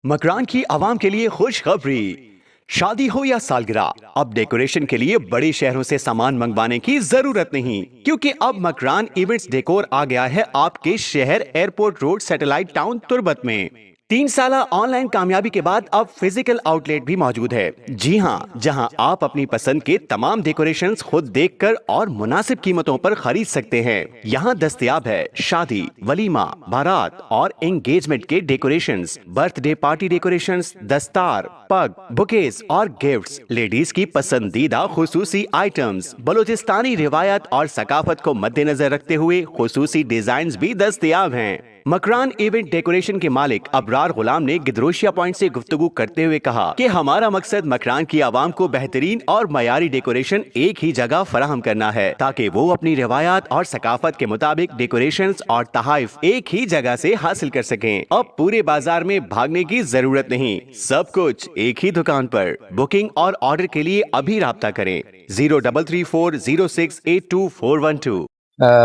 मकरान की आवाम के लिए खुशखबरी। शादी हो या सालगिरह, अब डेकोरेशन के लिए बड़े शहरों से सामान मंगवाने की जरूरत नहीं, क्योंकि अब मकरान इवेंट्स डेकोर आ गया है आपके शहर airport road satellite town Turbat में। 3 साल ऑनलाइन कामयाबी के बाद अब फिजिकल आउटलेट भी मौजूद है। जी हाँ, जहां आप अपनी पसंद के तमाम डेकोरेशंस खुद देखकर और मुनासिब कीमतों पर खरीद सकते हैं। यहाँ दस्तयाब है शादी, वलीमा, बारात और एंगेजमेंट के डेकोरेशंस, बर्थडे पार्टी डेकोरेशंस, दस्तार, पग, बुकेज और गिफ्ट्स, लेडीज की पसंदीदा खुसूसी आइटम्स, बलोचिस्तानी रिवायत और सकाफत को मद्देनजर रखते हुए खुसूसी डिजाइन भी दस्तयाब हैं। मकरान इवेंट डेकोरेशन के मालिक अबरार गुलाम ने गिदरोशिया पॉइंट से गुफ्तगू करते हुए कहा कि हमारा मकसद मकरान की आवाम को बेहतरीन और मयारी डेकोरेशन एक ही जगह फराहम करना है, ताकि वो अपनी रिवायात और सकाफत के मुताबिक डेकोरेशंस और तहाइफ एक ही जगह से हासिल कर सकें। अब पूरे बाजार में भागने की जरूरत नहीं, सब कुछ एक ही दुकान पर। बुकिंग और ऑर्डर के लिए अभी राब्ता करें 0334068212।